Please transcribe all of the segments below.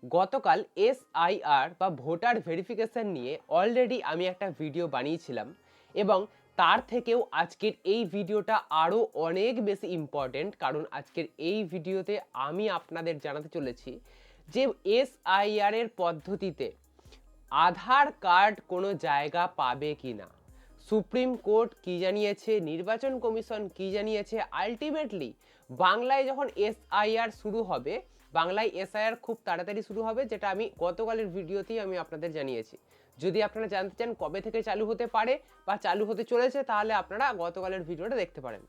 গতকাল এসআইআর বা voter verification নিয়ে অলরেডি আমি একটা ভিডিও বানিয়েছিলাম এবং তার থেকেও আজকের এই ভিডিওটা আরও অনেক বেশি ইম্পর্টেন্ট, কারণ আজকের এই ভিডিওতে আমি আপনাদের জানাতে চলেছি যে এসআইআর এর পদ্ধতিতে আধার কার্ড কোনো জায়গা পাবে কি না, সুপ্রিম কোর্ট কি জানিয়েছে, নির্বাচন কমিশন কি জানিয়েছে। আলটিমেটলি বাংলায় যখন এসআইআর শুরু হবে, বাংলায় এসআইআর খুব তাড়াতাড়ি শুরু হবে, যেটা আমি গতকালের ভিডিওতেই আমি আপনাদের জানিয়েছি। যদি আপনারা জানতে চান কবে থেকে চালু হতে পারে বা চালু হতে চলেছে, তাহলে আপনারা গতকালের ভিডিওটা দেখতে পারেন।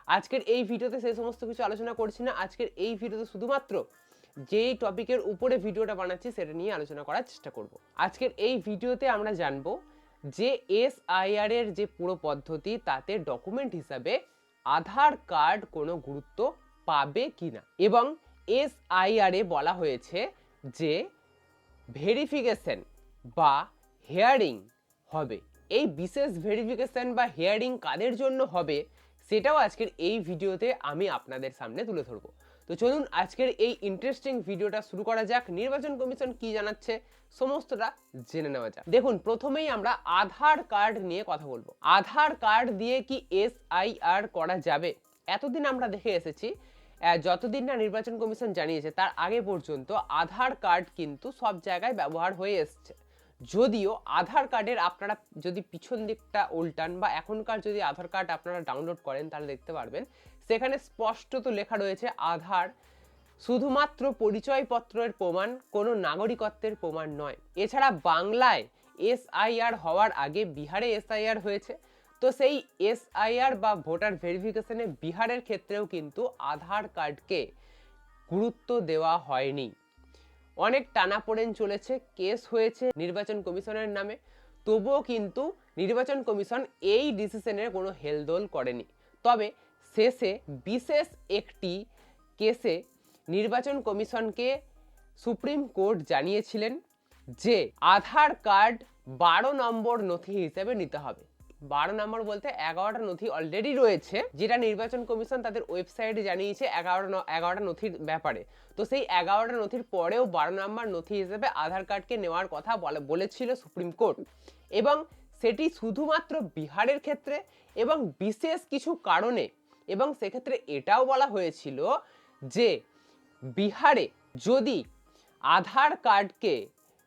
আজকের এই ভিডিওতে সেই সমস্ত কিছু আলোচনা করছি না। আজকের এই ভিডিওতে শুধুমাত্র যেই টপিকের উপরে ভিডিওটা বানাচ্ছি সেটা নিয়ে আলোচনা করার চেষ্টা করব। আজকের এই ভিডিওতে আমরা জানবো যে এসআইআর এর যে পুরো পদ্ধতি, তাতে ডকুমেন্ট হিসাবে আধার কার্ড কোনো গুরুত্ব পাবে কিনা, এবং এসআইআর এ বলা হয়েছে যে ভেরিফিকেশন বা হিয়ারিং হবে। এই বিশেষ ভেরিফিকেশন বা হিয়ারিং কাদের জন্য হবে সেটাও আজকের এই ভিডিওতে আমি আপনাদের সামনে তুলে ধরবো। তো চলুন আজকের এই ইন্টারেস্টিং ভিডিওটা শুরু করা যাক। নির্বাচন কমিশন কি জানাচ্ছে সমস্তটা জেনে নেওয়া যাক। দেখুন, প্রথমেই আমরা আধার কার্ড নিয়ে কথা বলবো। আধার কার্ড দিয়ে কি এসআইআর করা যাবে? এতদিন আমরা দেখে এসেছি, যতদিন না নির্বাচন কমিশন জানিয়েছে তার আগে পর্যন্ত আধার কার্ড কিন্তু সব জায়গায় ব্যবহার হয়ে এসছে। যদিও আধার কার্ডের আপনারা যদি পিছন দিকটা উল্টান বা এখনকার যদি আধার কার্ড আপনারা ডাউনলোড করেন তাহলে দেখতে পারবেন সেখানে স্পষ্টত লেখা রয়েছে আধার শুধুমাত্র পরিচয়পত্রের প্রমাণ, কোনো নাগরিকত্বের প্রমাণ নয়। এছাড়া বাংলায় এসআইআর হওয়ার আগে বিহারে এসআইআর হয়েছে, তো সেই এসআইআর বা ভোটার ভেরিফিকেশনে বিহারের ক্ষেত্রেও কিন্তু আধার কার্ডকে গুরুত্ব দেওয়া হয়নি। অনেক টানাপোড়েন চলেছে, কেস হয়েছে নির্বাচন কমিশনের নামে, তবুও কিন্তু নির্বাচন কমিশন এই ডিসিশনের কোনো হেলদোল করেনি। তবে শেষে বিশেষ একটি কেসে নির্বাচন কমিশনকে সুপ্রিম কোর্ট জানিয়েছিলেন যে আধার কার্ড 12 নম্বর নথি হিসেবে নিতে হবে। 12 নম্বর বলতে 11টা নথি অলরেডি রয়েছে, যেটা নির্বাচন কমিশন তাদের ওয়েবসাইটে জানিয়েছে 11টা নথির ব্যাপারে। তো সেই 11টা নথির পরেও 12 নম্বর নথি হিসেবে আধার কার্ডকে নেওয়ার কথা বলেছিল সুপ্রিম কোর্ট, এবং সেটি শুধুমাত্র বিহারের ক্ষেত্রে এবং বিশেষ কিছু কারণে। এবং সেক্ষেত্রে এটাও বলা হয়েছিল যে বিহারে যদি আধার কার্ডকে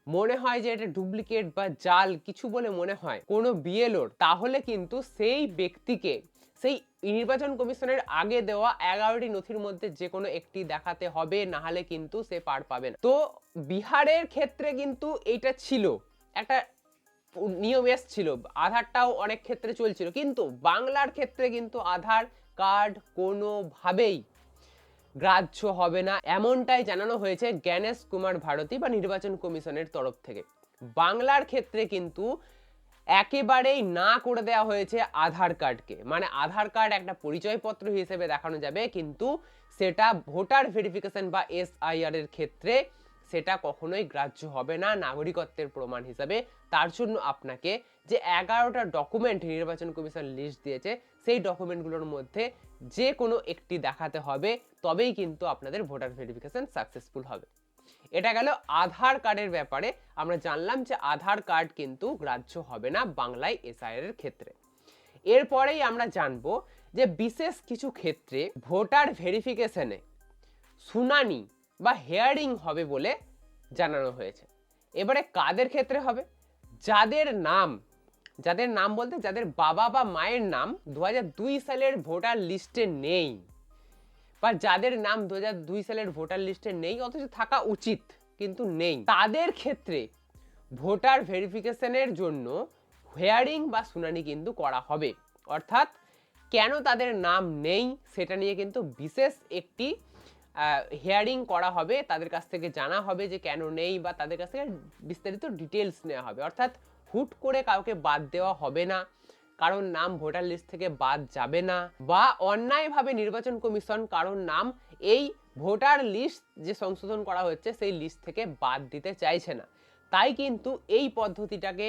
মনে হয় যে এটা ডুপ্লিকেট বা জাল কিছু বলে মনে হয় কোনো বিএলওর, তাহলে কিন্তু সেই ব্যক্তিকে সেই নির্বাচন কমিশনের আগে দেওয়া 11টি নথির মধ্যে যে কোনো একটি দেখাতে হবে, না হলে কিন্তু সে পার পাবে না। তো বিহারের ক্ষেত্রে কিন্তু এইটা ছিল একটা নিয়ম এসছিল, আধারটাও অনেক ক্ষেত্রে চলছিল, কিন্তু বাংলার ক্ষেত্রে কিন্তু আধার কার্ড কোনোভাবেই গ্রাহ্য হবে না, এমনটাই জানানো হয়েছে জ্ঞানেশ কুমার ভারতী বা নির্বাচন কমিশনের তরফ থেকে। বাংলার ক্ষেত্রে কিন্তু একেবারেই না করে দেওয়া হয়েছে আধার কার্ডকে, মানে আধার কার্ড একটা পরিচয়পত্র হিসেবে দেখানো যাবে, কিন্তু সেটা ভোটার ভেরিফিকেশন বা এসআইআর এর ক্ষেত্রে সেটা কখনোই গ্রাহ্য হবে না নাগরিকত্বের প্রমাণ হিসাবে। তার জন্য আপনাকে যে 11টা ডকুমেন্ট নির্বাচন কমিশন লিস্ট দিয়েছে সেই ডকুমেন্টগুলোর মধ্যে যে কোনো একটি দেখাতে হবে, তবেই কিন্তু আপনাদের ভোটার ভেরিফিকেশন সাকসেসফুল হবে। এটা গেল আধার কার্ডের ব্যাপারে। আমরা জানলাম যে আধার কার্ড কিন্তু গ্রাহ্য হবে না বাংলায় এসআইআর এর ক্ষেত্রে। এরপরেই আমরা জানবো যে বিশেষ কিছু ক্ষেত্রে ভোটার ভেরিফিকেশনে শুনানি বা হিয়ারিং হবে বলে জানানো হয়েছে। এবারে কাদের ক্ষেত্রে হবে? যাদের নাম বলতে যাদের বাবা বা মায়ের নাম 2002 সালের ভোটার লিস্টে নেই, বা যাদের নাম 2002 সালের ভোটার লিস্টে নেই অথচ থাকা উচিত কিন্তু নেই, তাদের ক্ষেত্রে ভোটার ভেরিফিকেশনের জন্য হিয়ারিং বা শুনানি কিন্তু করা হবে। অর্থাৎ কেন তাদের নাম নেই সেটা নিয়ে কিন্তু বিশেষ একটি হিয়ারিং করা হবে, তাদের কাছ থেকে জানা হবে যে কেন নেই, বা তাদের কাছ থেকে বিস্তারিত ডিটেলস নেওয়া হবে। অর্থাৎ হুট করে কাউকে বাদ দেওয়া হবে না, কারণ নাম ভোটার লিস্ট থেকে বাদ যাবে না, বা অন্যায়ভাবে নির্বাচন কমিশন কারণ নাম এই ভোটার লিস্ট যে সংশোধন করা হচ্ছে সেই লিস্ট থেকে বাদ দিতে চাইছে না। তাই কিন্তু এই পদ্ধতিটাকে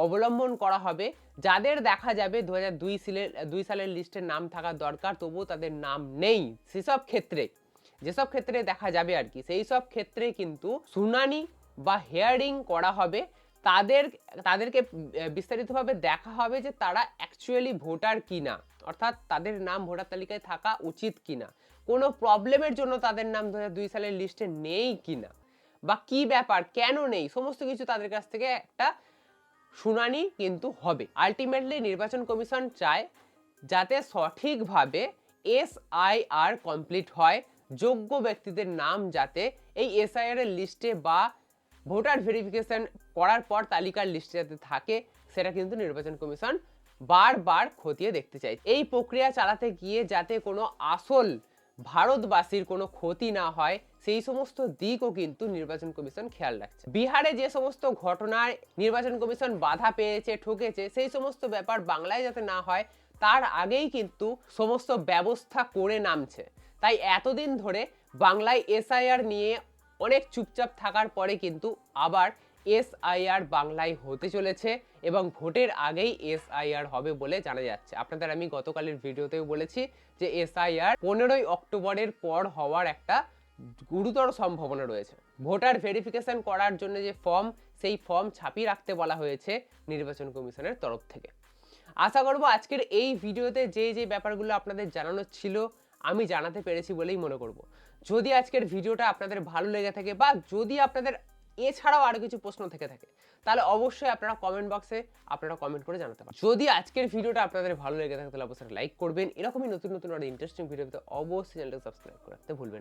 অবলম্বন করা হবে। যাদের দেখা যাবে 2002 সালের লিস্টের নাম থাকা দরকার তবুও তাদের নাম নেই, সেসব ক্ষেত্রে যেসব ক্ষেত্রে দেখা যাবে আর কি, সেই সব ক্ষেত্রে কিন্তু শুনানি বা হিয়ারিং করা হবে। তাদেরকে বিস্তারিতভাবে দেখা হবে যে তারা অ্যাকচুয়ালি ভোটার কিনা, অর্থাৎ তাদের নাম ভোটার তালিকায় থাকা উচিত কিনা, কোনো প্রবলেমের জন্য তাদের নাম 2002 সালের লিস্টে নেই কিনা, বা কি ব্যাপার কেন নেই, সমস্ত কিছু তাদের কাছ থেকে একটা শুনানি কিন্তু হবে। আলটিমেটলি নির্বাচন কমিশন চায় যাতে সঠিকভাবে এসআইআর কমপ্লিট হয়, যোগ্য ব্যক্তিদের নাম যাতে এই এসআইআর এর লিস্টে বা ভোটার ভেরিফিকেশন করার পর তালিকার লিস্টে যাতে থাকে, সেটা কিন্তু নির্বাচন কমিশন বারবার খতিয়ে দেখতে চাই। এই প্রক্রিয়া চালাতে গিয়ে যাতে কোনো আসল ভারতবাসীর কোনো ক্ষতি না হয়, সেই সমস্ত দিকও কিন্তু নির্বাচন কমিশন খেয়াল রাখছে। বিহারে যে সমস্ত ঘটনায় নির্বাচন কমিশন বাধা পেয়েছে, ঠকেছে, সেই সমস্ত ব্যাপার বাংলায় যাতে না হয় তার আগেই কিন্তু সমস্ত ব্যবস্থা করে নামছে। তাই এতদিন ধরে বাংলায় এসআইআর নিয়ে অনেক চুপচাপ থাকার পরে কিন্তু আবার এসআইআর বাংলায় হতে চলেছে এবং ভোটের আগেই এসআইআর হবে বলে জানা যাচ্ছে। আপনাদের আমি গতকালের ভিডিওতেও বলেছি যে এসআইআর 15ই অক্টোবরের পর হওয়ার একটা গুরুতর সম্ভাবনা রয়েছে। ভোটার ভেরিফিকেশন করার জন্য যে ফর্ম, সেই ফর্ম ছাপিয়ে রাখতে বলা হয়েছে নির্বাচন কমিশনের তরফ থেকে। আশা করব আজকের এই ভিডিওতে যে ব্যাপারগুলো আপনাদের জানানো ছিল আমি জানাতে পেরেছি বলেই মনে করব। যদি আজকের ভিডিওটা আপনাদের ভালো লেগে থাকে বা যদি আপনাদের এছাড়াও আরো কিছু প্রশ্ন থেকে থাকে, তাহলে অবশ্যই আপনারা কমেন্ট বক্সে কমেন্ট করে জানাতে পারেন। যদি আজকের ভিডিওটা আপনাদের ভালো লেগে থাকে তাহলে অবশ্যই লাইক করবেন। এরকমই নতুন নতুন আর ইন্টারেস্টিং ভিডিও পেতে অবশ্যই চ্যানেলটাকে সাবস্ক্রাইব করতে ভুলবেন না।